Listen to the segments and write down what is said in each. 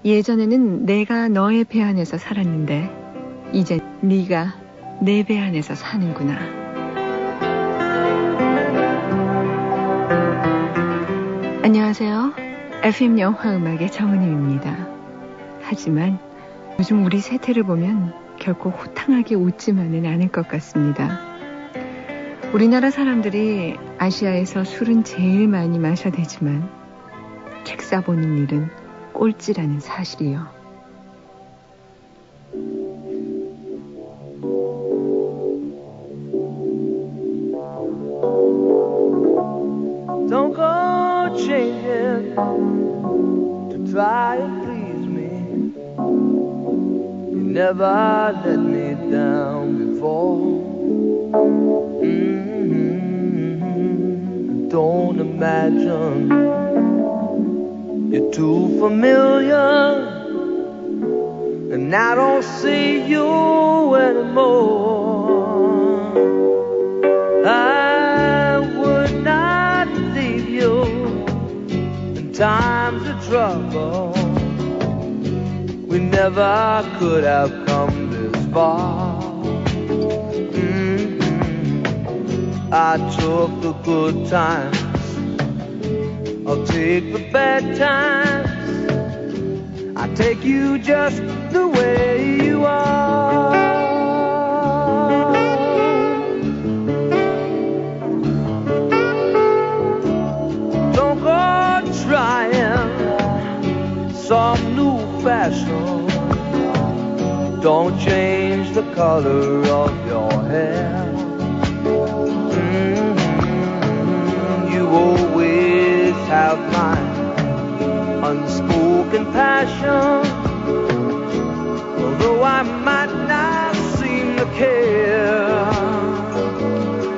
예전에는 내가 너의 배 안에서 살았는데 이제 네가 내 배 안에서 사는구나. 안녕하세요. FM 영화음악의 정은임입니다. 하지만 요즘 우리 세태를 보면 결코 호탕하게 웃지만은 않을 것 같습니다. 우리나라 사람들이 아시아에서 술은 제일 많이 마셔대지만 책 싸보는 일은 꼴찌라는 사실이요. Don't go changing to try and please me. You never let me down before. Don't imagine you're too familiar, and I don't see you anymore. I would not leave you in times of trouble. We never could have come this far. I took the good times, I'll take the bad times. I take you just the way you are. Don't go trying some new fashion. Don't change the color of your hair. You always have my unspoken passion, although I might not seem to care.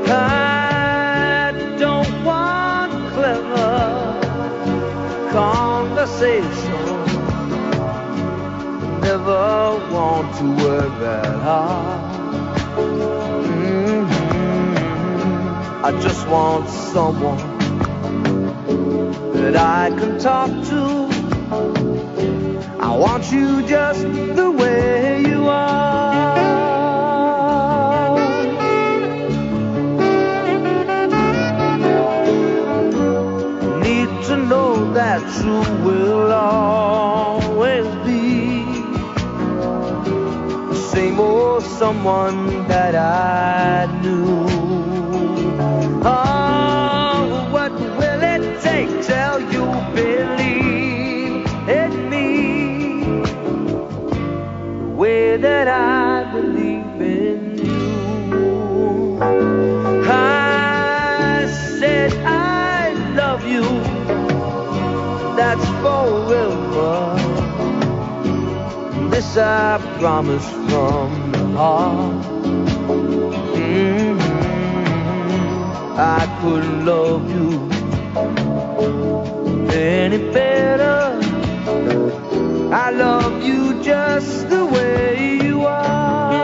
I don't want clever conversation, never want to work that hard. I just want someone that I can talk to. I want you just the way you are. Need to know that you will always be the same old someone that I knew. Oh, what will it take till you believe in me the way that I believe in you? I said I love you, that's forever. This I promise from the heart. I couldn't love you any better. I love you just the way you are.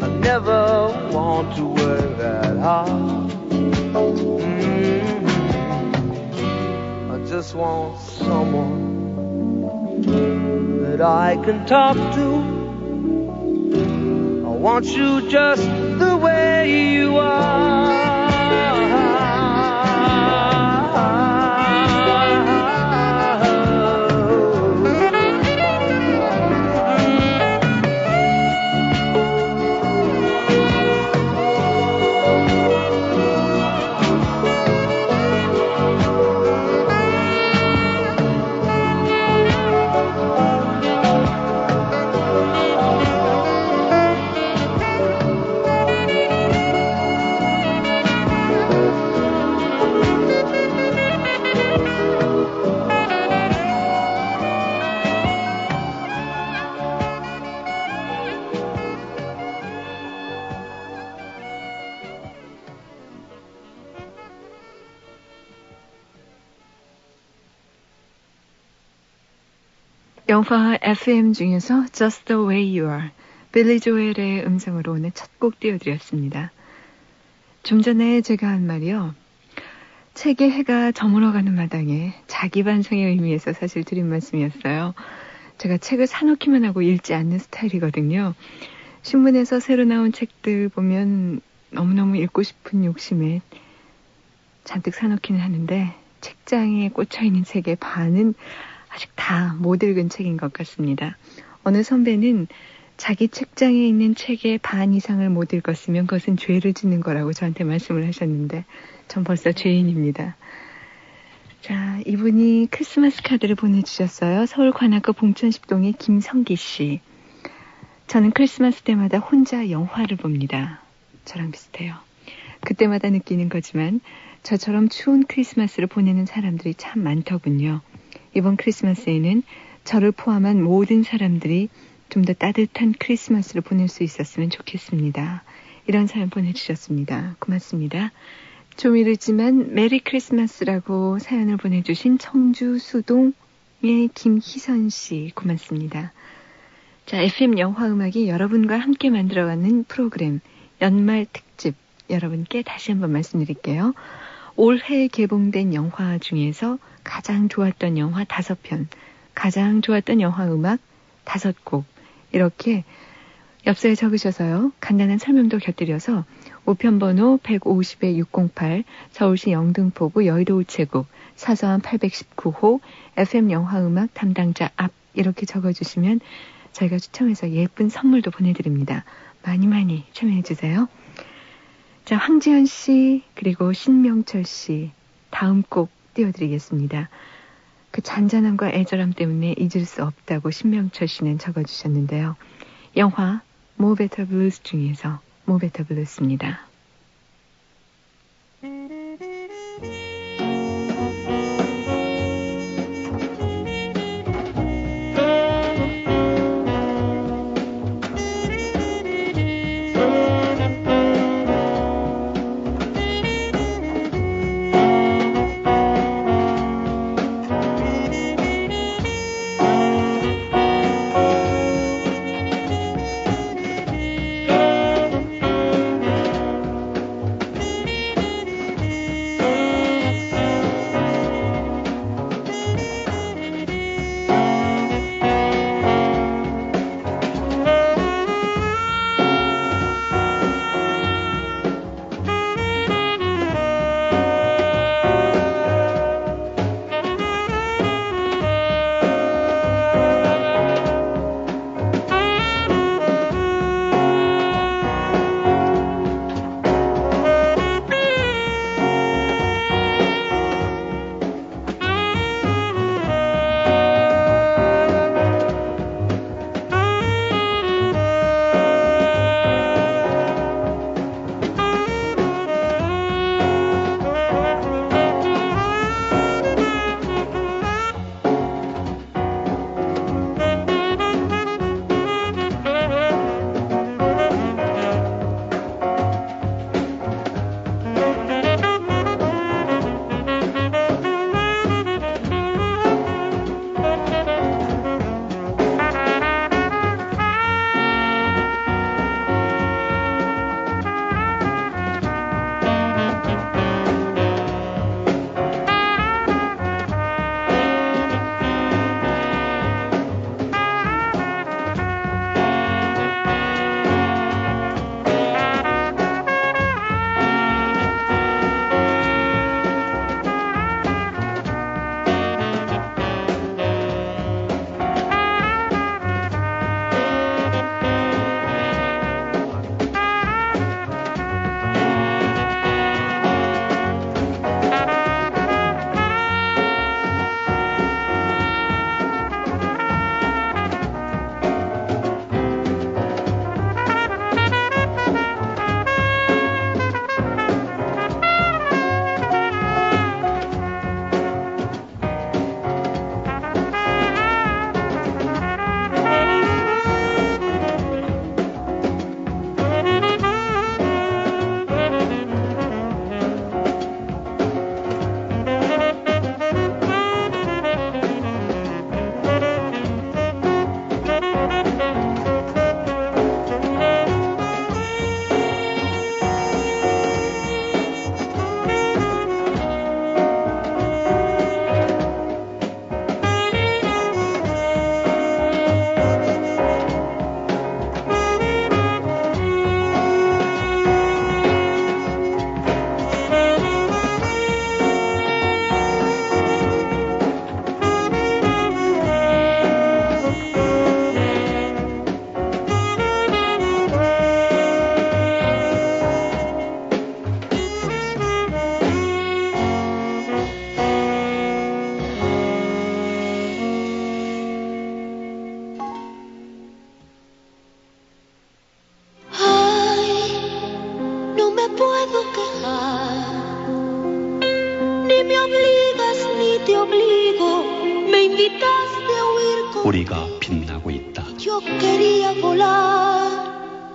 I never want to work that hard. I just want someone that I can talk to. I want you just the way you are. 영화 FM 중에서 Just the Way You Are, 빌리 조엘의 음성으로 오늘 첫 곡 띄워드렸습니다. 좀 전에 제가 한 말이요. 책의 해가 저물어가는 마당에 자기 반성의 의미에서 사실 드린 말씀이었어요. 제가 책을 사놓기만 하고 읽지 않는 스타일이거든요. 신문에서 새로 나온 책들 보면 너무너무 읽고 싶은 욕심에 잔뜩 사놓기는 하는데 책장에 꽂혀있는 책의 반은 아직 다 못 읽은 책인 것 같습니다. 어느 선배는 자기 책장에 있는 책의 반 이상을 못 읽었으면 그것은 죄를 짓는 거라고 저한테 말씀을 하셨는데 전 벌써 죄인입니다. 자, 이분이 크리스마스 카드를 보내주셨어요. 서울 관악구 봉천십동의 김성기 씨. 저는 크리스마스 때마다 혼자 영화를 봅니다. 저랑 비슷해요. 그때마다 느끼는 거지만 저처럼 추운 크리스마스를 보내는 사람들이 참 많더군요. 이번 크리스마스에는 저를 포함한 모든 사람들이 좀 더 따뜻한 크리스마스를 보낼 수 있었으면 좋겠습니다. 이런 사연 보내주셨습니다. 고맙습니다. 좀 이르지만 메리 크리스마스라고 사연을 보내주신 청주 수동의 김희선 씨 고맙습니다. 자, FM 영화음악이 여러분과 함께 만들어가는 프로그램 연말 특집 여러분께 다시 한번 말씀드릴게요. 올해 개봉된 영화 중에서 가장 좋았던 영화 5편, 가장 좋았던 영화 음악 5곡 이렇게 엽서에 적으셔서요. 간단한 설명도 곁들여서 우편번호 150-608 서울시 영등포구 여의도 우체국 사서함 819호 FM 영화음악 담당자 앞 이렇게 적어주시면 저희가 추첨해서 예쁜 선물도 보내드립니다. 많이 많이 참여해주세요. 자, 황지연 씨 그리고 신명철 씨 다음 곡 띄워드리겠습니다. 그 잔잔함과 애절함 때문에 잊을 수 없다고 신명철 씨는 적어주셨는데요. 영화 More Better Blues 중에서 More Better Blues입니다.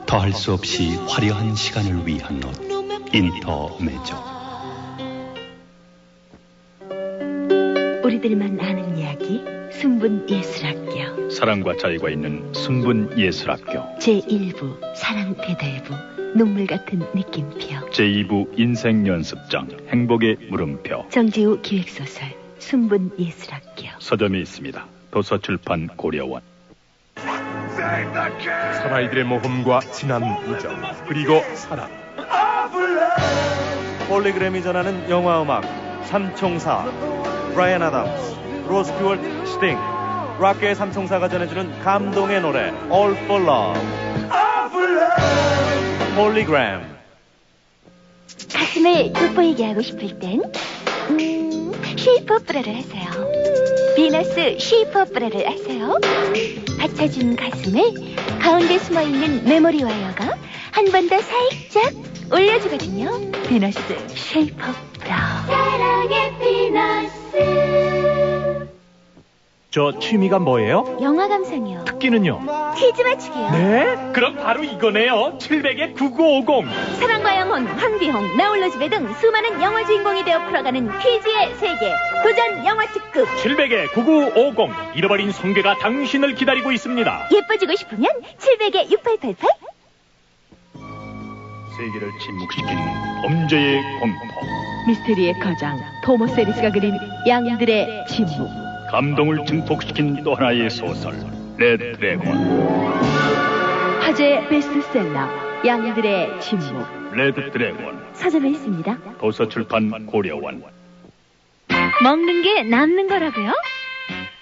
더할 수 없이 화려한 시간을 위한 옷 인터메조. 우리들만 아는 이야기 순분예술학교. 사랑과 자유가 있는 순분예술학교. 제1부 사랑대대부 눈물 같은 느낌표. 제2부 인생연습장 행복의 물음표. 정지우 기획소설 순분예술학교. 서점에 있습니다. 도서출판 고려원. 사나이들의 모험과 진한 우정 그리고 사랑. 폴리그램이 전하는 영화음악 삼총사 브라이언 아담스, 로스 듀얼트, 스팅. 락계의 삼총사가 전해주는 감동의 노래 All for Love. 폴리그램. 가슴을 돋보이게 하고 싶을 땐 쉐이퍼 브라를 하세요. 비너스 쉐이퍼 브라를 하세요. 받쳐준 가슴을 가운데 숨어있는 메모리 와이어가 한 번 더 살짝 올려주거든요. 비너스 쉐이퍼 브라. 사랑의 비너스. 저 취미가 뭐예요? 영화 감상이요. 특기는요? 퀴즈 맞추기요. 네? 그럼 바로 이거네요. 700-9950. 사랑과 영혼, 황비홍, 나홀로 집에 등 수많은 영화 주인공이 되어 풀어가는 퀴즈의 세계 도전 영화 특급. 700-9950. 잃어버린 성괴가 당신을 기다리고 있습니다. 예뻐지고 싶으면 700-6888. 세계를 침묵시킨 범죄의 공포. 미스테리의 거장 토머스 에리스가 그린 양들의 침묵. 감동을 증폭시킨 또 하나의 소설 레드 드래곤. 화제 베스트셀러 양들의 침묵. 레드 드래곤. 서점에 있습니다. 도서출판 고려원. 먹는 게 남는 거라고요?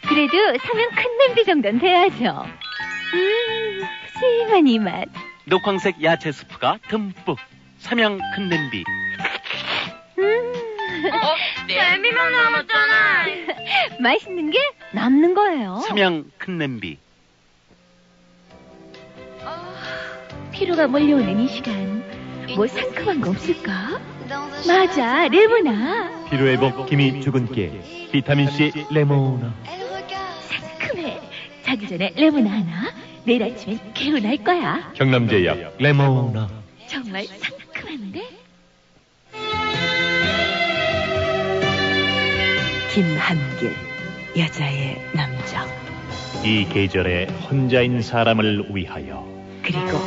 그래도 사면 큰 냄비 정도는 돼야죠. 푸짐한 이 맛. 녹황색 야채 스프가 듬뿍. 삼양 큰 냄비. 냄비만 남았잖아. 맛있는 게 남는 거예요. 삼양 큰 냄비. 피로가 몰려오는 이 시간, 뭐 상큼한 거 없을까? 맞아, 레모나. 피로회복 기미 주근깨 비타민C 레모나. 상큼해. 자기 전에 레모나 하나. 내일 아침엔 개운할 거야. 경남제약 레모나. 정말 상큼한데? 김한길, 여자의 남자. 이 계절에 혼자인 사람을 위하여. 그리고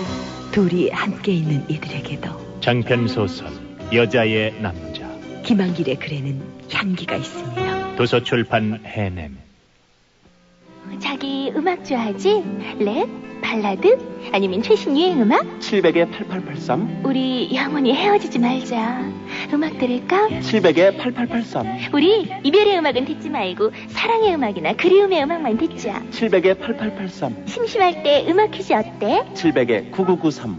둘이 함께 있는 이들에게도. 장편소설 여자의 남자. 김한길의 글에는 향기가 있으며. 도서출판 해냄. 자기 음악 좋아하지? 랩? 발라드? 아니면 최신 유행 음악? 700-8883. 우리 영원히 헤어지지 말자. 음악 들을까? 700-8883. 우리 이별의 음악은 듣지 말고 사랑의 음악이나 그리움의 음악만 듣자. 700-8883. 심심할 때 음악 퀴즈 어때? 700-9993.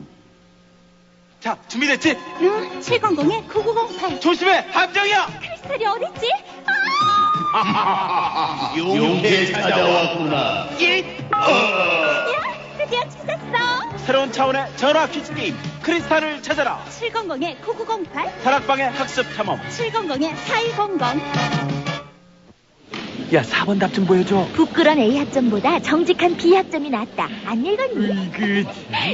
자, 준비됐지? 응, 700-9908. 조심해, 함정이야. 크리스탈이 어딨지? 용계 찾아왔구나. 드디어 찾았어. 새로운 차원의 전화 퀴즈 게임 크리스탈을 찾아라. 700-9908. 다락방의 학습 탐험. 700-4100. 야, 4번 답 좀 보여줘. 부끄러운 A학점보다 정직한 B학점이 낫다. 안 읽었니?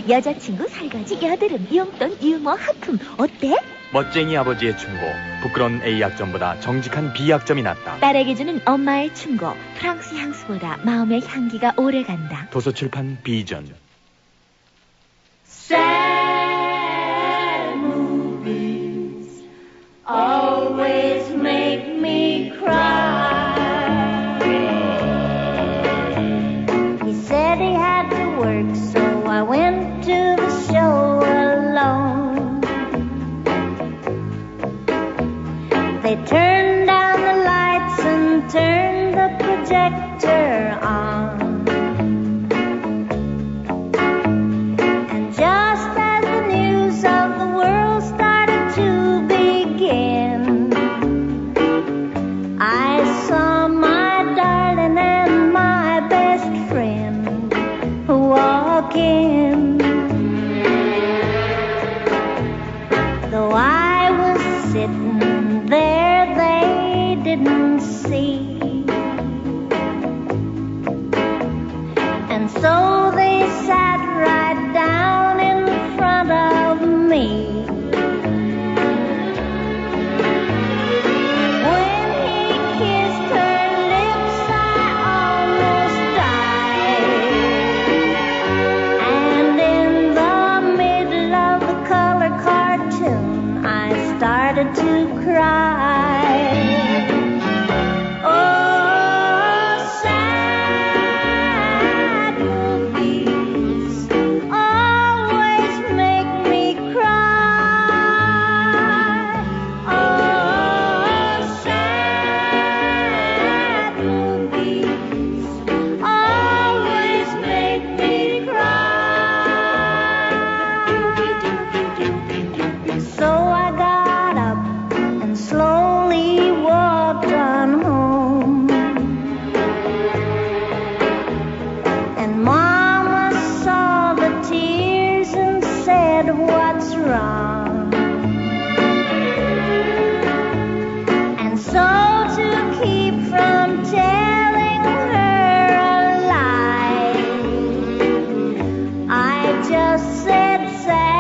여자친구, 설거지, 여드름, 용돈, 유머, 하품. 어때? 멋쟁이 아버지의 충고. 부끄러운 A학점보다 정직한 B학점이 낫다. 딸에게 주는 엄마의 충고. 프랑스 향수보다 마음의 향기가 오래간다. 도서출판 비전. Sad movies always make me cry. He said he had to work, so I went to the show alone. They turned down the lights and turned the projector on. And just as the news of the world started to begin, I saw my darling and my best friend walk in. Though I was sitting there, they didn't see. And so they wrong. And so to keep from telling her a lie, I just said sad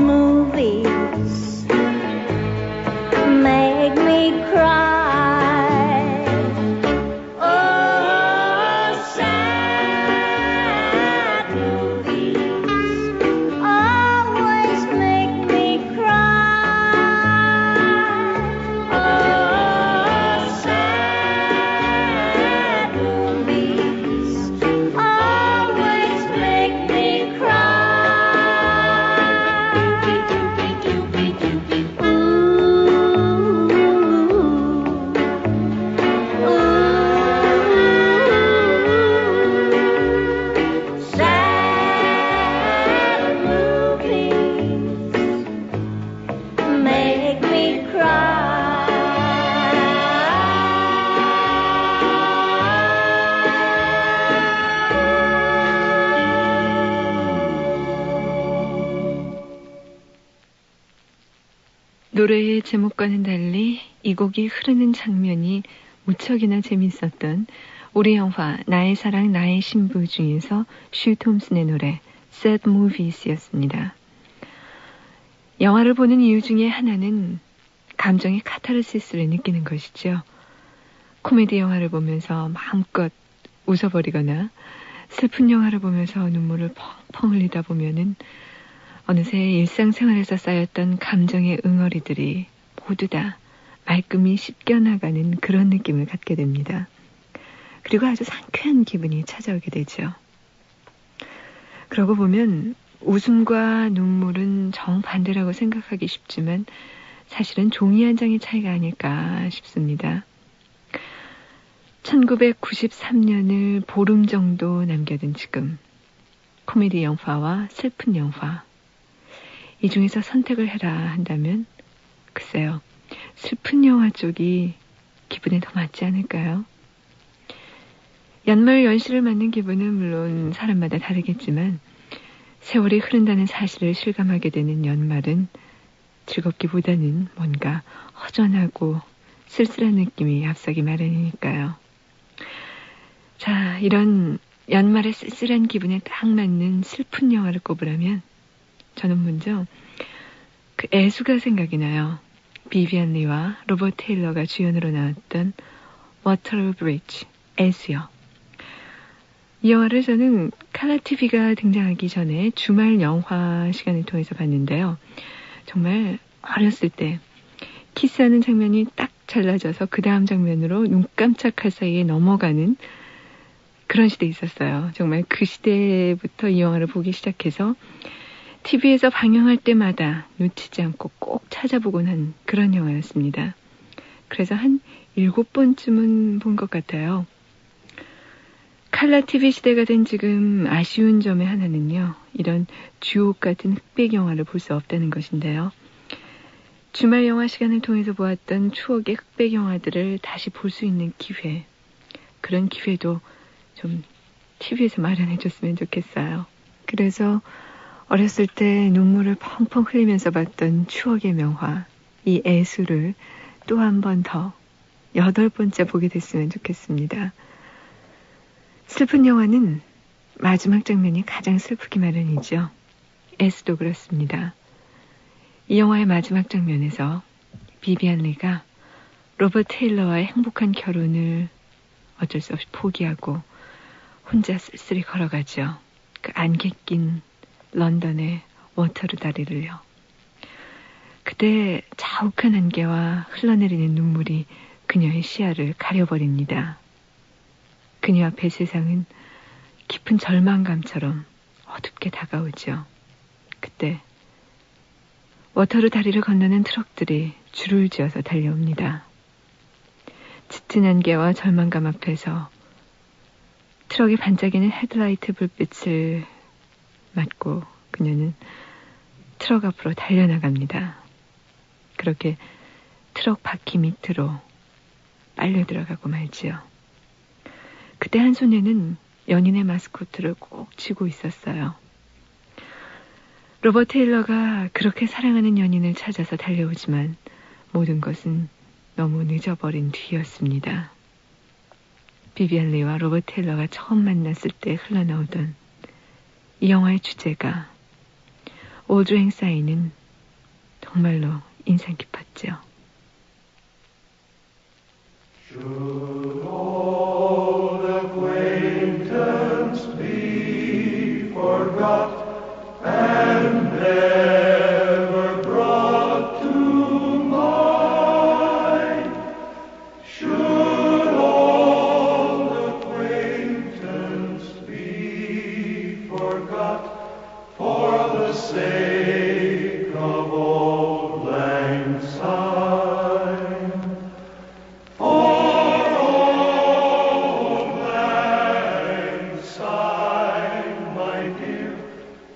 movies make me cry. 노래의 제목과는 달리 이 곡이 흐르는 장면이 무척이나 재밌었던 우리 영화 나의 사랑 나의 신부 중에서 슈 톰슨의 노래 Sad Movies였습니다. 영화를 보는 이유 중에 하나는 감정의 카타르시스를 느끼는 것이죠. 코미디 영화를 보면서 마음껏 웃어버리거나 슬픈 영화를 보면서 눈물을 펑펑 흘리다 보면은 어느새 일상생활에서 쌓였던 감정의 응어리들이 모두 다 말끔히 씻겨나가는 그런 느낌을 갖게 됩니다. 그리고 아주 상쾌한 기분이 찾아오게 되죠. 그러고 보면 웃음과 눈물은 정반대라고 생각하기 쉽지만 사실은 종이 한 장의 차이가 아닐까 싶습니다. 1993년을 보름 정도 남겨둔 지금 코미디 영화와 슬픈 영화 이 중에서 선택을 해라 한다면 글쎄요. 슬픈 영화 쪽이 기분에 더 맞지 않을까요? 연말 연시를 맞는 기분은 물론 사람마다 다르겠지만 세월이 흐른다는 사실을 실감하게 되는 연말은 즐겁기보다는 뭔가 허전하고 쓸쓸한 느낌이 앞서기 마련이니까요. 자, 이런 연말의 쓸쓸한 기분에 딱 맞는 슬픈 영화를 꼽으라면 저는 먼저 그 애수가 생각이 나요. 비비안 리와 로버트 테일러가 주연으로 나왔던 워터 브리지, 애수요. 이 영화를 저는 칼라 TV가 등장하기 전에 주말 영화 시간을 통해서 봤는데요. 정말 어렸을 때 키스하는 장면이 딱 잘라져서 그 다음 장면으로 눈 깜짝할 사이에 넘어가는 그런 시대에 있었어요. 정말 그 시대부터 이 영화를 보기 시작해서 TV에서 방영할 때마다 놓치지 않고 꼭 찾아보곤 한 그런 영화였습니다. 그래서 한 7번쯤은 본 것 같아요. 칼라 TV 시대가 된 지금 아쉬운 점의 하나는요. 이런 주옥 같은 흑백 영화를 볼 수 없다는 것인데요. 주말 영화 시간을 통해서 보았던 추억의 흑백 영화들을 다시 볼 수 있는 기회. 그런 기회도 좀 TV에서 마련해 줬으면 좋겠어요. 그래서 어렸을 때 눈물을 펑펑 흘리면서 봤던 추억의 명화, 이 애수를 또 한 번 더 8번째 보게 됐으면 좋겠습니다. 슬픈 영화는 마지막 장면이 가장 슬프기 마련이죠. 애수도 그렇습니다. 이 영화의 마지막 장면에서 비비안 리가 로버트 테일러와의 행복한 결혼을 어쩔 수 없이 포기하고 혼자 쓸쓸히 걸어가죠. 그 안개 낀 런던의 워터루 다리를요. 그때 자욱한 안개와 흘러내리는 눈물이 그녀의 시야를 가려버립니다. 그녀 앞에 세상은 깊은 절망감처럼 어둡게 다가오죠. 그때 워터루 다리를 건너는 트럭들이 줄을 지어서 달려옵니다. 짙은 안개와 절망감 앞에서 트럭이 반짝이는 헤드라이트 불빛을 맞고 그녀는 트럭 앞으로 달려나갑니다. 그렇게 트럭 바퀴 밑으로 빨려 들어가고 말지요. 그때 한 손에는 연인의 마스코트를 꼭 쥐고 있었어요. 로버트 테일러가 그렇게 사랑하는 연인을 찾아서 달려오지만 모든 것은 너무 늦어버린 뒤였습니다. 비비안 리와 로버트 테일러가 처음 만났을 때 흘러나오던 이 영화의 주제가 올드 사인은 정말로 인상 깊었죠. Should old acquaintance be forgot and never brought to mind? Should old acquaintance be forgot for the sake of old lang syne? For old lang syne, my dear,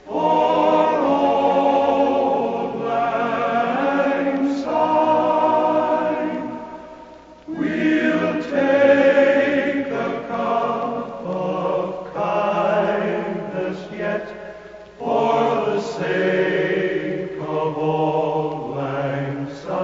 for old lang syne, we'll take a cup of kindness yet for the sake of old lang syne.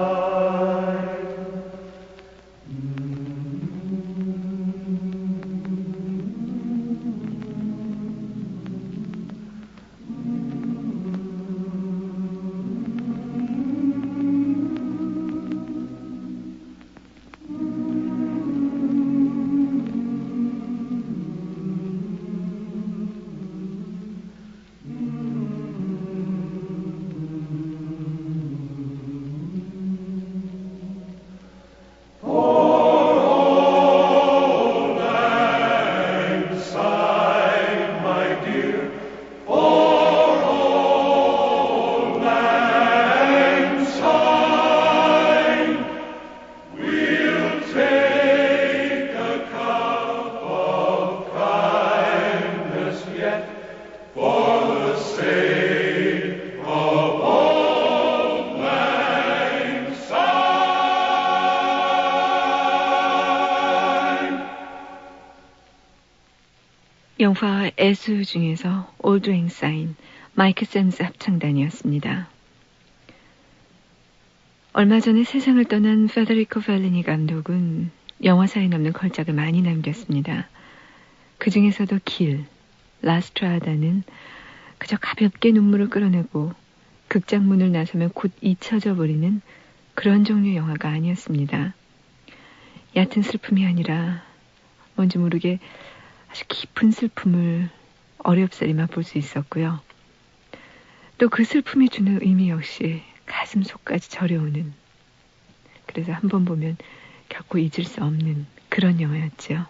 영화와 애수 중에서 올드 lang syne, 마이크 샘스 합창단이었습니다. 얼마 전에 세상을 떠난 페데리코 펠리니 감독은 영화사에 남는 걸작을 많이 남겼습니다. 그 중에서도 길, 라스트라다는 그저 가볍게 눈물을 끌어내고 극장 문을 나서면 곧 잊혀져 버리는 그런 종류의 영화가 아니었습니다. 얕은 슬픔이 아니라 뭔지 모르게 아주 깊은 슬픔을 어렵사리 맛볼 수 있었고요. 또 그 슬픔이 주는 의미 역시 가슴 속까지 저려오는, 그래서 한 번 보면 결코 잊을 수 없는 그런 영화였죠.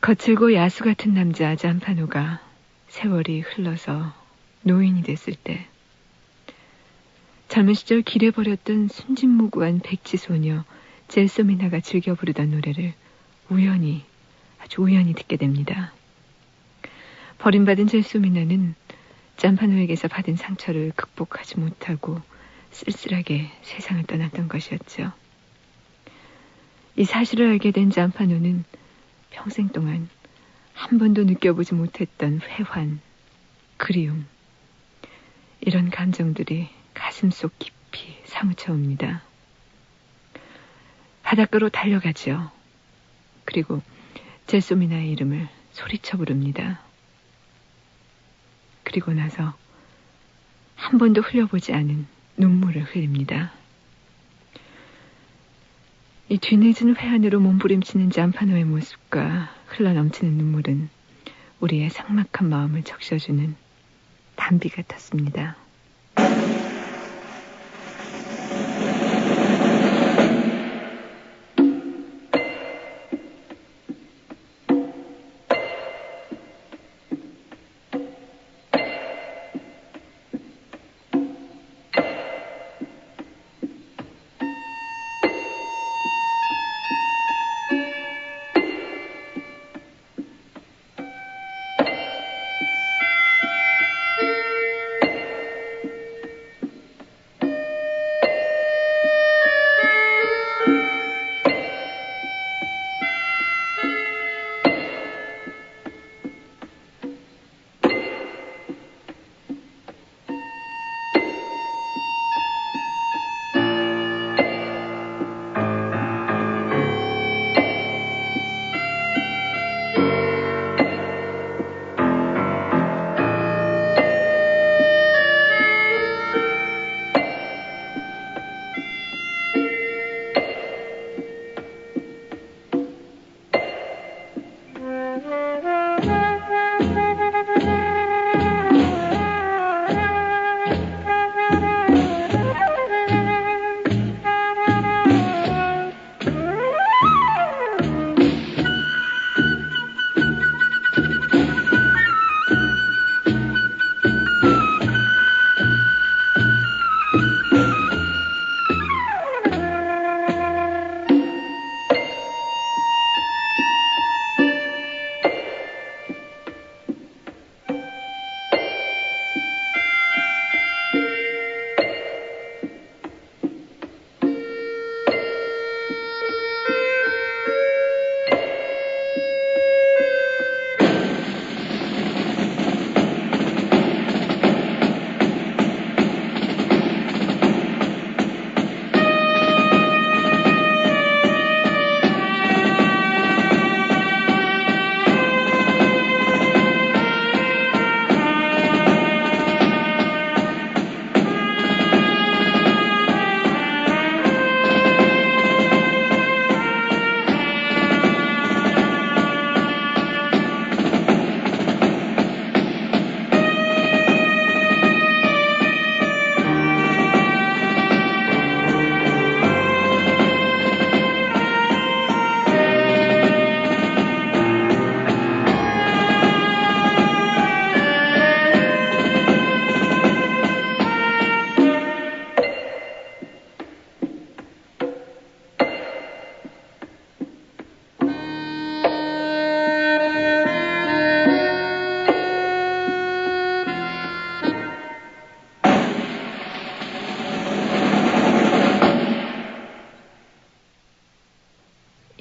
거칠고 야수 같은 남자 잔파노가 세월이 흘러서 노인이 됐을 때 젊은 시절 길에 버렸던 순진무구한 백지소녀 젤소미나가 즐겨 부르던 노래를 아주 우연히 듣게 됩니다. 버림받은 젤소미나는 짬파노에게서 받은 상처를 극복하지 못하고 쓸쓸하게 세상을 떠났던 것이었죠. 이 사실을 알게 된 짬파노는 평생 동안 한 번도 느껴보지 못했던 회환, 그리움, 이런 감정들이 가슴속 깊이 사무쳐옵니다. 바닷가로 달려가죠. 그리고 젤소미나의 이름을 소리쳐 부릅니다. 그리고 나서 한 번도 흘려보지 않은 눈물을 흘립니다. 이 뒤늦은 회한으로 몸부림치는 잔파노의 모습과 흘러넘치는 눈물은 우리의 삭막한 마음을 적셔주는 단비 같았습니다.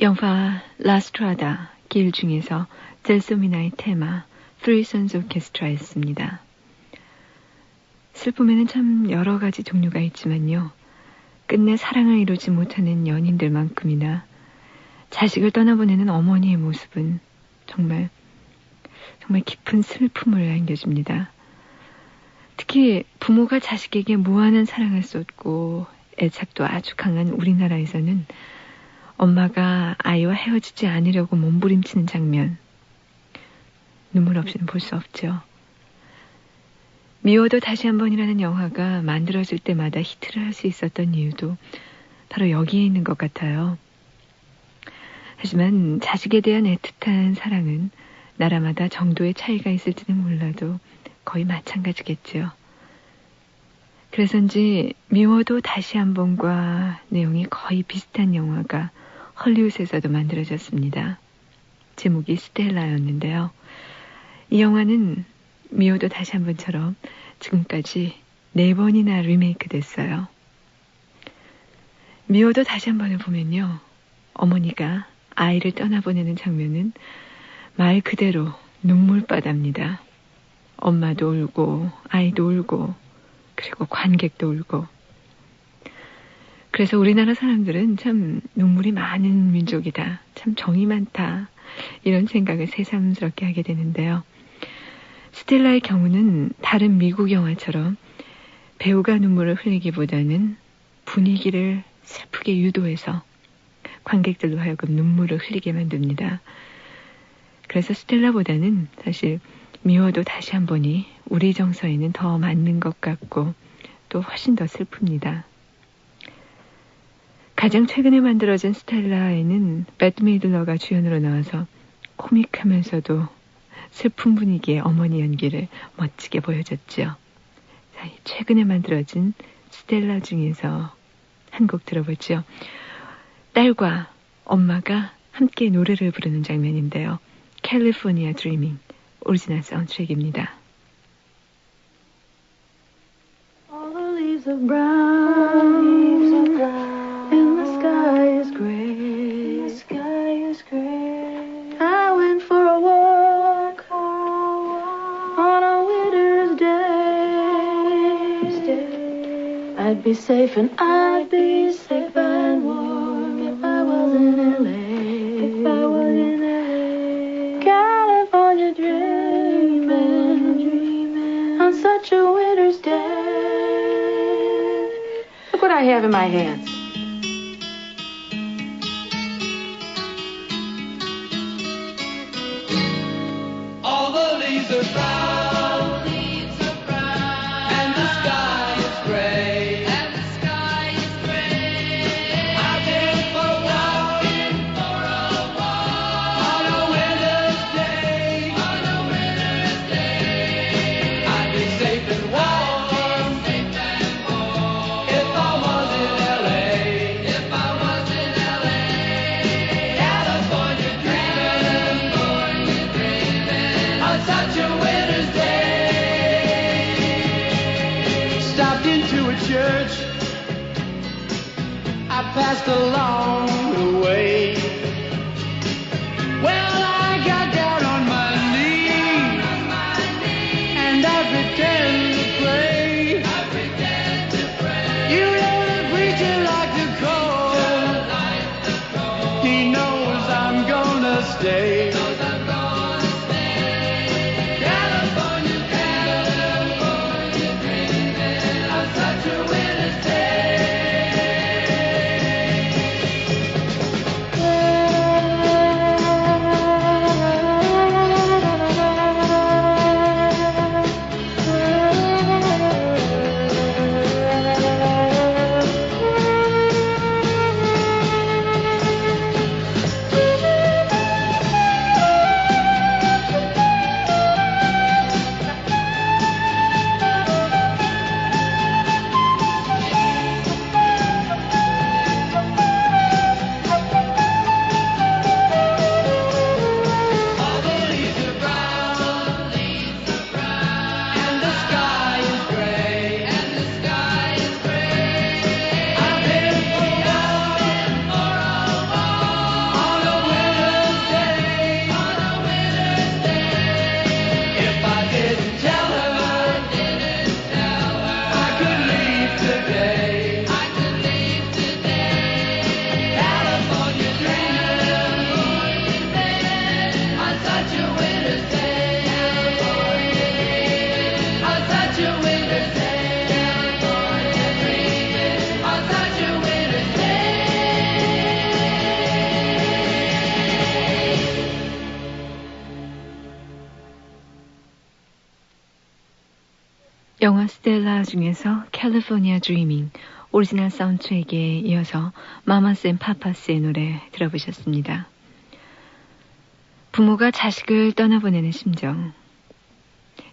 영화 라스트라다 길 중에서 젤소미나의 테마 Three Sons Orchestra였습니다. 슬픔에는 참 여러 가지 종류가 있지만요. 끝내 사랑을 이루지 못하는 연인들만큼이나 자식을 떠나보내는 어머니의 모습은 정말 깊은 슬픔을 안겨줍니다. 특히 부모가 자식에게 무한한 사랑을 쏟고 애착도 아주 강한 우리나라에서는 엄마가 아이와 헤어지지 않으려고 몸부림치는 장면, 눈물 없이는 볼 수 없죠. 미워도 다시 한 번이라는 영화가 만들어질 때마다 히트를 할 수 있었던 이유도 바로 여기에 있는 것 같아요. 하지만 자식에 대한 애틋한 사랑은 나라마다 정도의 차이가 있을지는 몰라도 거의 마찬가지겠지요. 그래서인지 미워도 다시 한 번과 내용이 거의 비슷한 영화가 헐리우드에서도 만들어졌습니다. 제목이 스텔라였는데요. 이 영화는 미워도 다시 한 번처럼 지금까지 4번이나 리메이크 됐어요. 미워도 다시 한 번을 보면요. 어머니가 아이를 떠나보내는 장면은 말 그대로 눈물바다입니다. 엄마도 울고 아이도 울고 그리고 관객도 울고. 그래서 우리나라 사람들은 참 눈물이 많은 민족이다. 참 정이 많다. 이런 생각을 새삼스럽게 하게 되는데요. 스텔라의 경우는 다른 미국 영화처럼 배우가 눈물을 흘리기보다는 분위기를 슬프게 유도해서 관객들로 하여금 눈물을 흘리게 만듭니다. 그래서 스텔라보다는 사실 미워도 다시 한 번이 우리 정서에는 더 맞는 것 같고 또 훨씬 더 슬픕니다. 가장 최근에 만들어진 스텔라에는 배트 미들러가 주연으로 나와서 코믹하면서도 슬픈 분위기의 어머니 연기를 멋지게 보여줬죠. 자, 최근에 만들어진 스텔라 중에서 한 곡 들어보죠. 딸과 엄마가 함께 노래를 부르는 장면인데요. 캘리포니아 드리밍 오리지널 사운드트랙입니다. All the leaves are brown, and the sky is gray. The sky is gray. I went for a walk on a winter's day. I'd be safe and I'd be safe and warm if I was in LA. If I was in LA. California dreaming on such a winter's day. Look what I have in my hands. All the leaves are brown, and the sky is gray. I've been for a walk on a winter's day. I'd be safe and warm if I was in LA. California dreaming on such a winter's day. Stopped into a church I passed along the way. Well, I got down on my knees and I pretend to pray. You know the preacher like to call. He knows I'm gonna stay. California dreaming on such a winter's day. 영화 스텔라 중에서 캘리포니아 드리밍 오리지널 사운드트랙에 이어서 마마스 앤 파파스의 노래 들어보셨습니다. 부모가 자식을 떠나보내는 심정,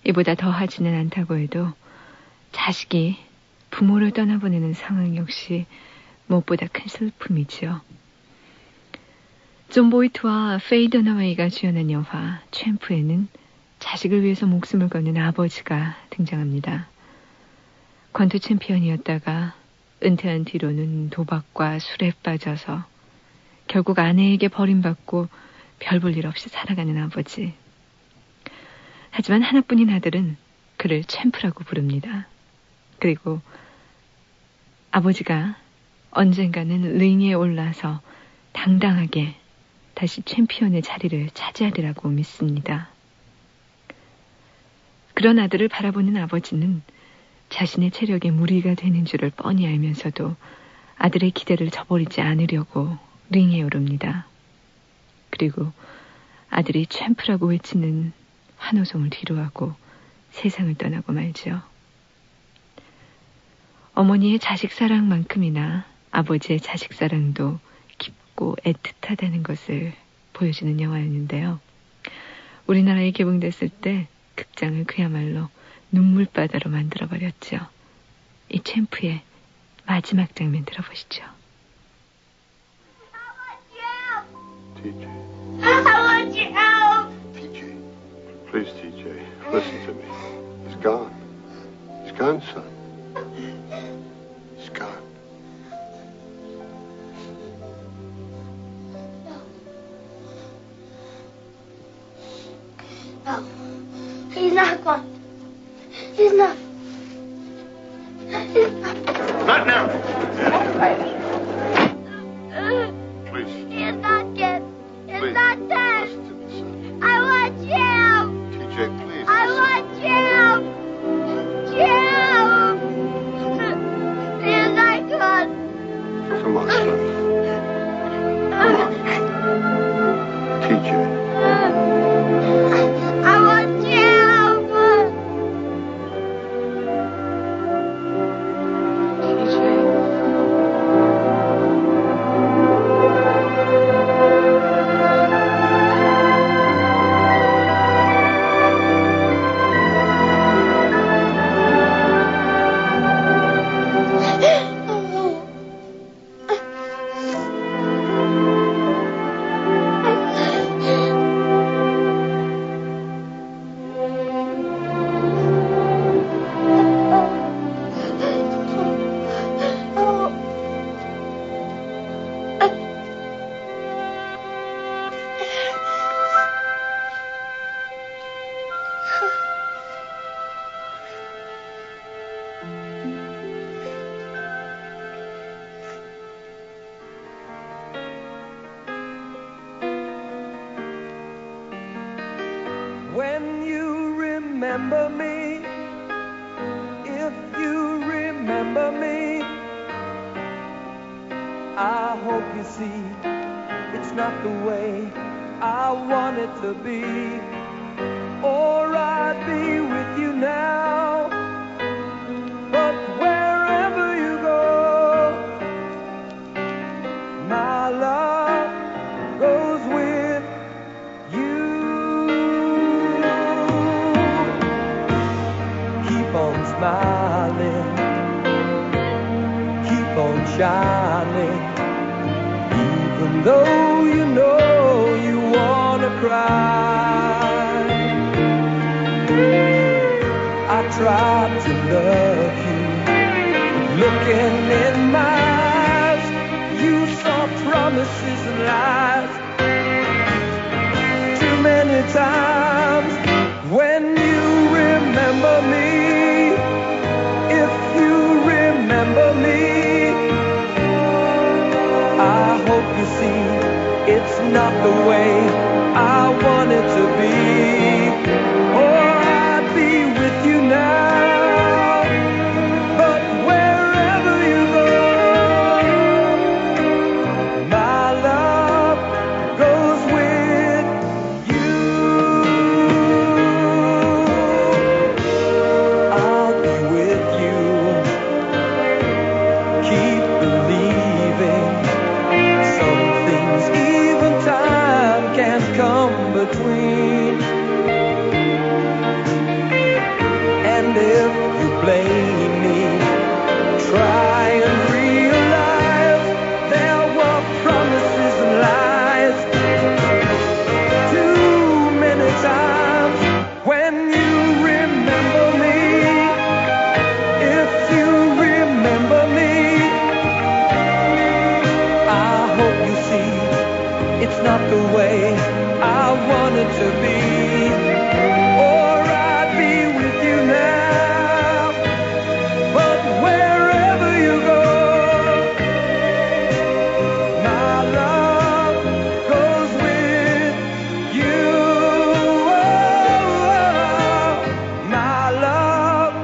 이보다 더하지는 않다고 해도 자식이 부모를 떠나보내는 상황 역시 무엇보다 큰 슬픔이지요. 존 보이트와 페이 더너웨이가 주연한 영화 챔프에는 자식을 위해서 목숨을 거는 아버지가 등장합니다. 권투 챔피언이었다가 은퇴한 뒤로는 도박과 술에 빠져서 결국 아내에게 버림받고 별 볼 일 없이 살아가는 아버지. 하지만 하나뿐인 아들은 그를 챔프라고 부릅니다. 그리고 아버지가 언젠가는 링에 올라서 당당하게 다시 챔피언의 자리를 차지하리라고 믿습니다. 그런 아들을 바라보는 아버지는 자신의 체력에 무리가 되는 줄을 뻔히 알면서도 아들의 기대를 저버리지 않으려고 링에 오릅니다. 그리고 아들이 챔프라고 외치는 환호성을 뒤로하고 세상을 떠나고 말죠. 어머니의 자식 사랑만큼이나 아버지의 자식 사랑도 깊고 애틋하다는 것을 보여주는 영화였는데요. 우리나라에 개봉됐을 때 극장을 그야말로 눈물바다로 만들어버렸죠. 이 챔프의 마지막 장면 들어보시죠. TJ. I want you out. TJ. Please, TJ, listen to me. He's gone. He's gone, son. He's gone. No. He's not gone. He's not. He's not. Not now. Please. He's not dead. He's Please. not dead. Listen to me, son. I want Jim. TJ, please. I want Jim. Jim. He's not gone. Come on, son. Come on. TJ. I want Jim. When you remember me, if you remember me, I hope you see it's not the way I want it to be. Or I'd be with you now, but wherever you go, my love goes with you. Keep on smiling, keep on shining, even though you know you wanna cry. I tried to love you, looking in my eyes, you saw promises and lies. Too many times when you remember me, if you remember me, I hope you see it's not the way I want it to be. Or I'd be with you now, but wherever you go, my love goes with you. I'll be the way I want it to be. Or I'd be with you now. But wherever you go, my love goes with you. My love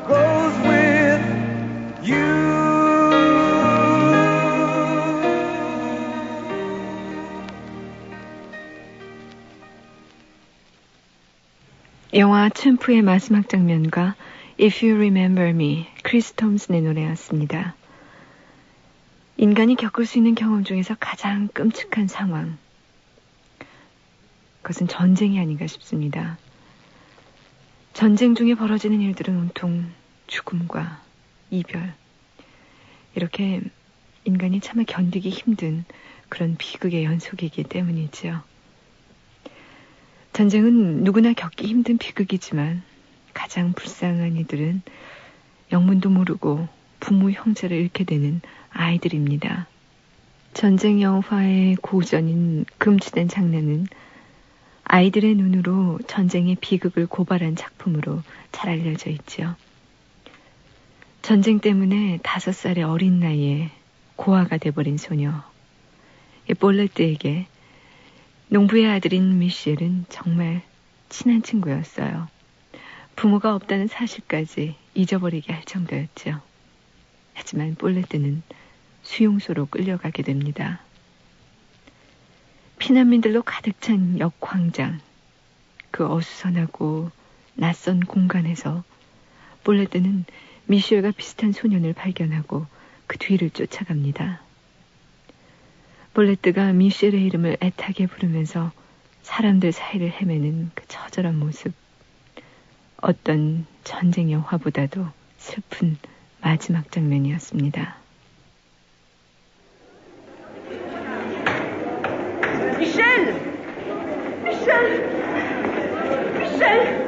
goes with you. 영화 챔프의 마지막 장면과 If You Remember Me, 크리스 톰슨의 노래였습니다. 인간이 겪을 수 있는 경험 중에서 가장 끔찍한 상황, 그것은 전쟁이 아닌가 싶습니다. 전쟁 중에 벌어지는 일들은 온통 죽음과 이별, 이렇게 인간이 차마 견디기 힘든 그런 비극의 연속이기 때문이지요. 전쟁은 누구나 겪기 힘든 비극이지만 가장 불쌍한 이들은 영문도 모르고 부모 형제를 잃게 되는 아이들입니다. 전쟁 영화의 고전인 금지된 장난은 아이들의 눈으로 전쟁의 비극을 고발한 작품으로 잘 알려져 있지요. 전쟁 때문에 5살의 어린 나이에 고아가 돼버린 소녀 볼레트에게 농부의 아들인 미셸은 정말 친한 친구였어요. 부모가 없다는 사실까지 잊어버리게 할 정도였죠. 하지만 볼레트는 수용소로 끌려가게 됩니다. 피난민들로 가득 찬 역광장, 그 어수선하고 낯선 공간에서 볼레트는 미셸과 비슷한 소년을 발견하고 그 뒤를 쫓아갑니다. 볼레트가 미셸의 이름을 애타게 부르면서 사람들 사이를 헤매는 그 처절한 모습, 어떤 전쟁 영화보다도 슬픈 마지막 장면이었습니다. 미셸! 미셸! 미셸!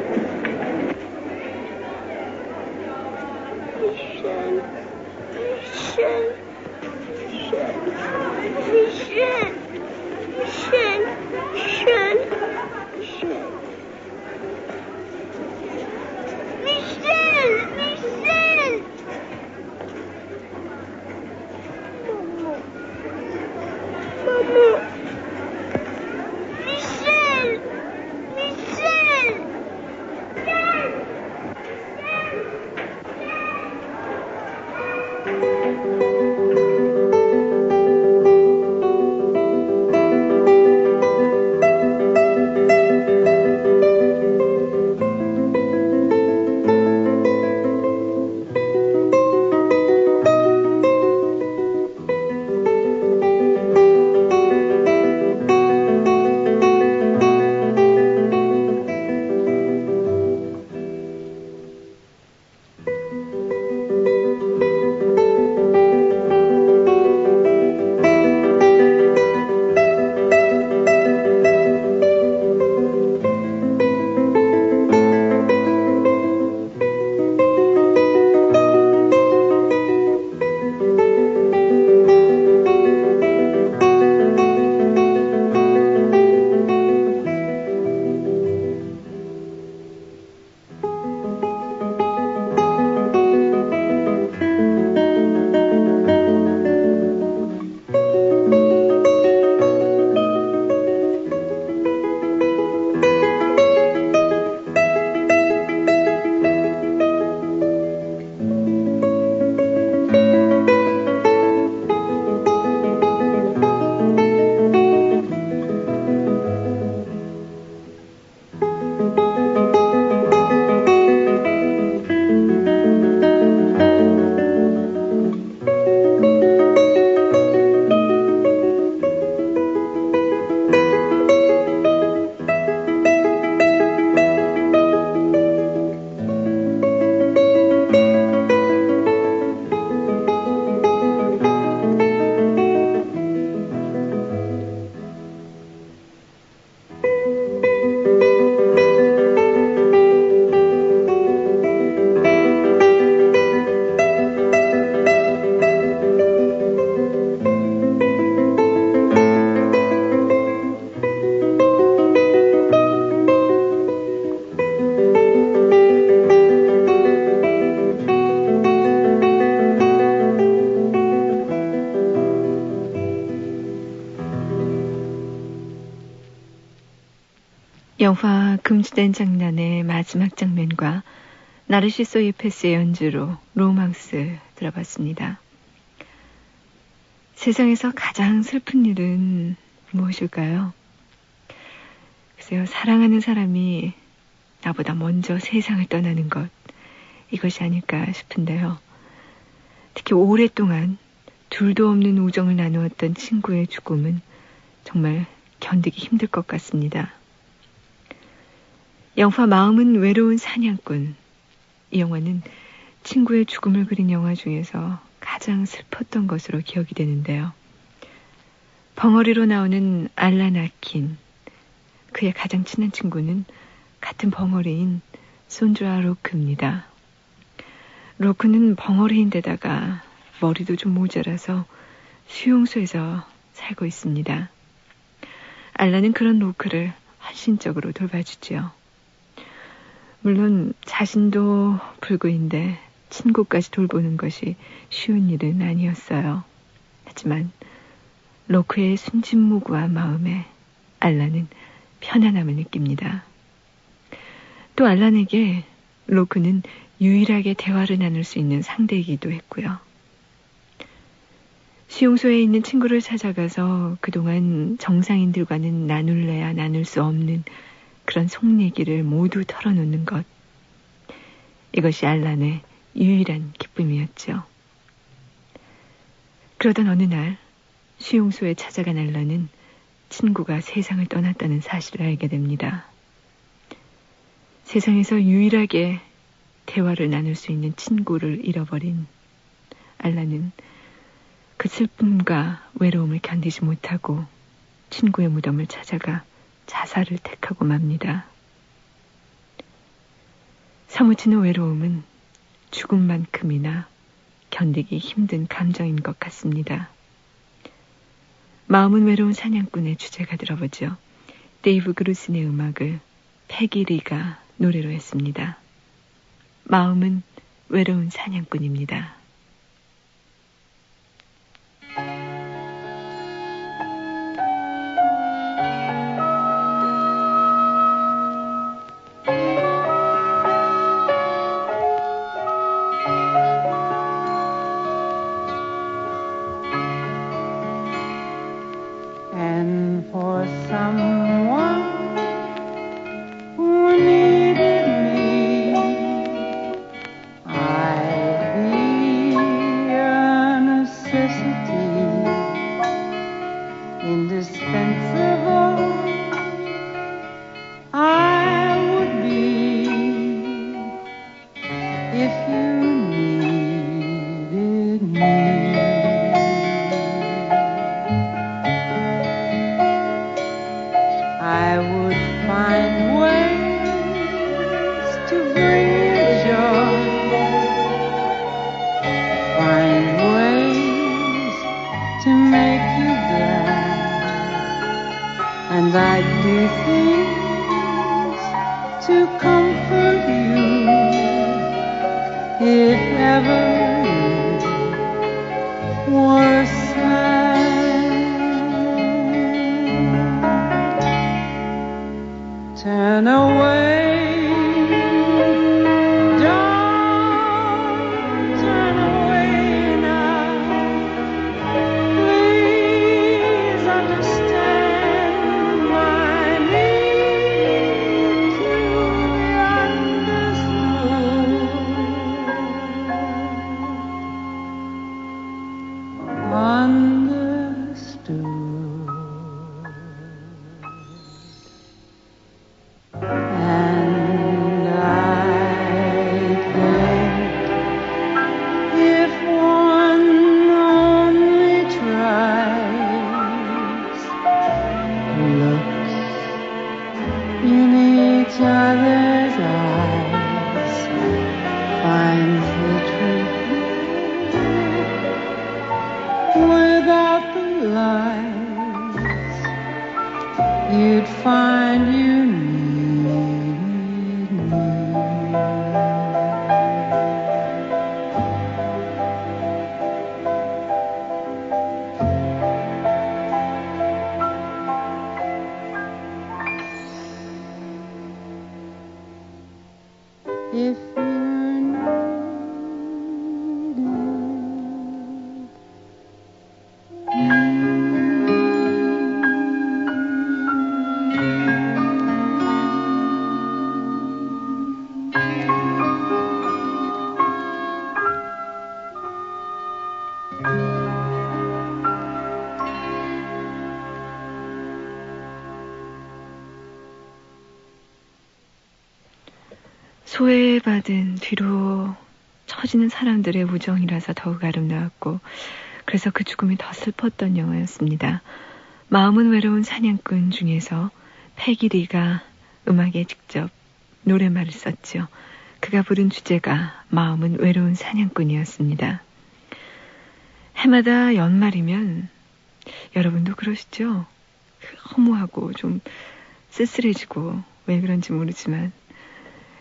영화 금지된 장난의 마지막 장면과 나르시소 예페스의 연주로 로망스 들어봤습니다. 세상에서 가장 슬픈 일은 무엇일까요? 글쎄요, 사랑하는 사람이 나보다 먼저 세상을 떠나는 것, 이것이 아닐까 싶은데요. 특히 오랫동안 둘도 없는 우정을 나누었던 친구의 죽음은 정말 견디기 힘들 것 같습니다. 영화 마음은 외로운 사냥꾼. 이 영화는 친구의 죽음을 그린 영화 중에서 가장 슬펐던 것으로 기억이 되는데요. 벙어리로 나오는 알란 아킨, 그의 가장 친한 친구는 같은 벙어리인 손주아 로크입니다. 로크는 벙어리인데다가 머리도 좀 모자라서 수용소에서 살고 있습니다. 알란은 그런 로크를 헌신적으로 돌봐주지요. 물론 자신도 불구인데 친구까지 돌보는 것이 쉬운 일은 아니었어요. 하지만 로크의 순진무구한 마음에 알란은 편안함을 느낍니다. 또 알란에게 로크는 유일하게 대화를 나눌 수 있는 상대이기도 했고요. 수용소에 있는 친구를 찾아가서 그동안 정상인들과는 나눌래야 나눌 수 없는 그런 속 얘기를 모두 털어놓는 것. 이것이 알란의 유일한 기쁨이었죠. 그러던 어느 날 수용소에 찾아간 알란은 친구가 세상을 떠났다는 사실을 알게 됩니다. 세상에서 유일하게 대화를 나눌 수 있는 친구를 잃어버린 알란은 그 슬픔과 외로움을 견디지 못하고 친구의 무덤을 찾아가 자살을 택하고 맙니다. 사무치는 외로움은 죽음만큼이나 견디기 힘든 감정인 것 같습니다. 마음은 외로운 사냥꾼의 주제가 들어보죠. 데이브 그루슨의 음악을 패기리가 노래로 했습니다. 마음은 외로운 사냥꾼입니다. And for someone who needed me, I'd be a necessity, indispensable. I would be if you needed me. I would find ways to bring you joy, find ways to make you glad, and I'd do things to comfort you if ever you were sad. Turn away, don't turn away now. Please understand my need to be understood. And I think if one only tries, looks in each other's eyes, finds the truth without the lies, you'd find you needed me. if you're needed. 소외받은 뒤로 처지는 사람들의 우정이라서 더욱 아름다웠고 그래서 그 죽음이 더 슬펐던 영화였습니다. 마음은 외로운 사냥꾼 중에서 패기리가 음악에 직접 노랫말을 썼죠. 그가 부른 주제가 마음은 외로운 사냥꾼이었습니다. 해마다 연말이면 여러분도 그러시죠? 허무하고 좀 쓸쓸해지고 왜 그런지 모르지만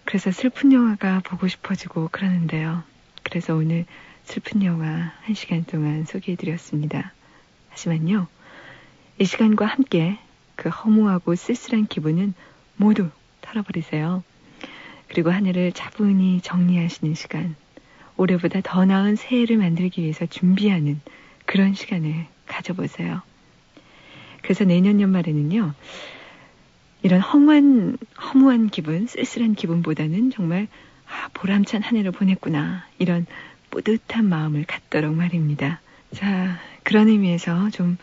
그래서 슬픈 영화가 보고 싶어지고 그러는데요. 그래서 오늘 슬픈 영화 1시간 동안 소개해드렸습니다. 하지만요, 이 시간과 함께 그 허무하고 쓸쓸한 기분은 모두 털어버리세요. 그리고 한 해를 차분히 정리하시는 시간, 올해보다 더 나은 새해를 만들기 위해서 준비하는 그런 시간을 가져보세요. 그래서 내년 연말에는요, 이런 허무한 기분, 쓸쓸한 기분보다는 정말 보람찬 한 해를 보냈구나, 이런 뿌듯한 마음을 갖도록 말입니다. 자, 그런 의미에서 좀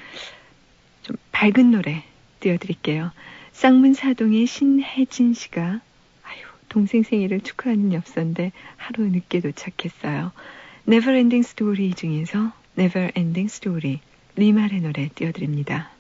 밝은 노래 띄워드릴게요. 쌍문사동의 신혜진 씨가 동생 생일을 축하하는 엽서인데 하루 늦게 도착했어요. Never Ending Story 중에서 Never Ending Story, 리말의 노래 띄워드립니다.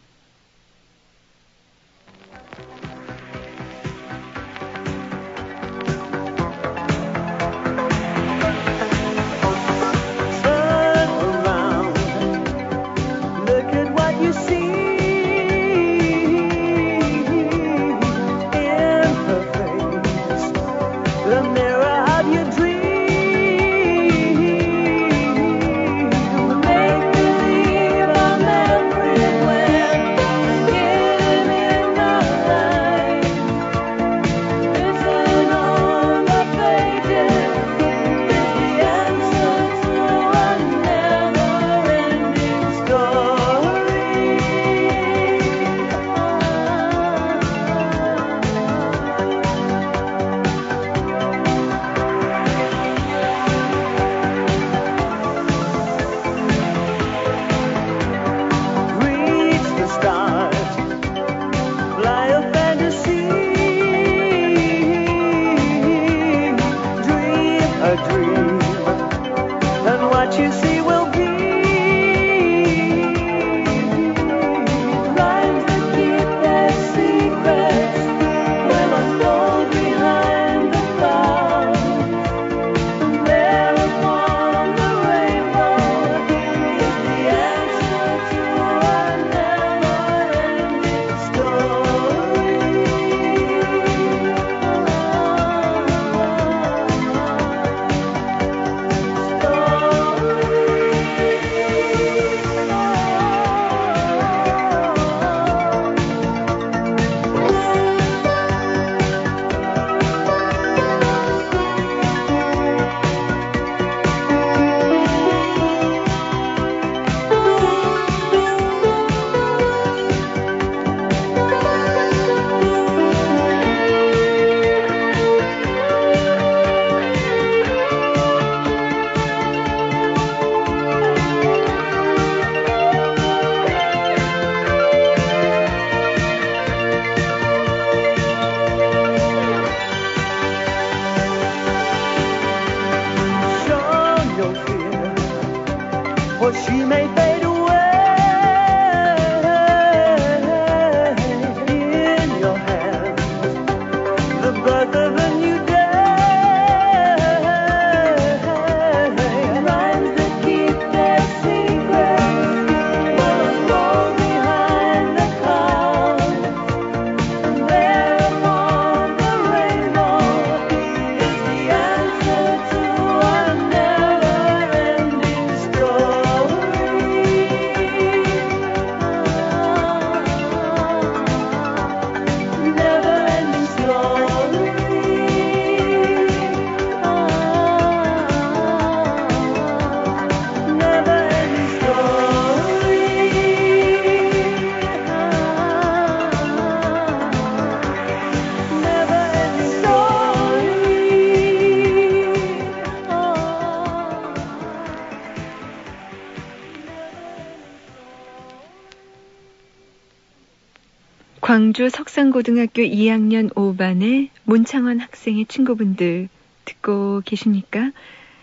광주 석산고등학교 2학년 5반의 문창원 학생의 친구분들 듣고 계십니까?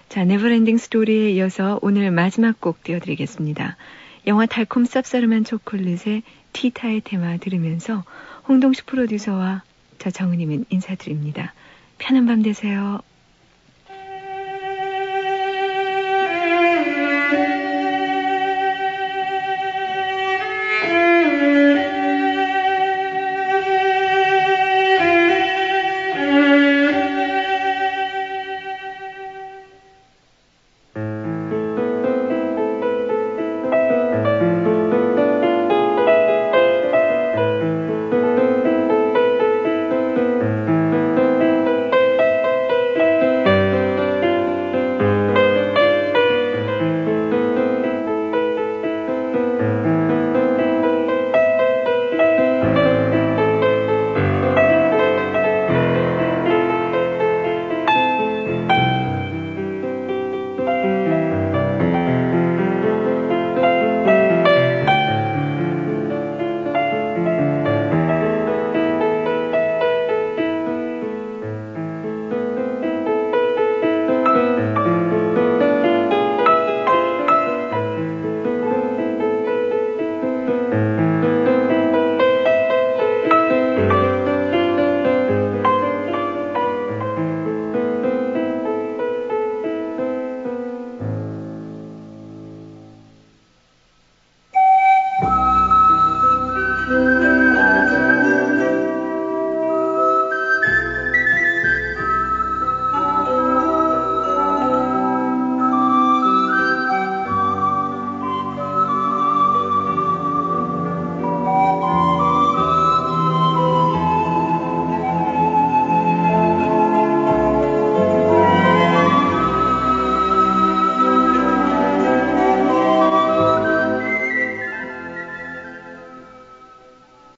자, 네버엔딩 스토리에 이어서 오늘 마지막 곡 띄워드리겠습니다. 영화 달콤 쌉싸름한 초콜릿의 티타의 테마 들으면서 홍동식 프로듀서와 저 정은이는 인사드립니다. 편한 밤 되세요.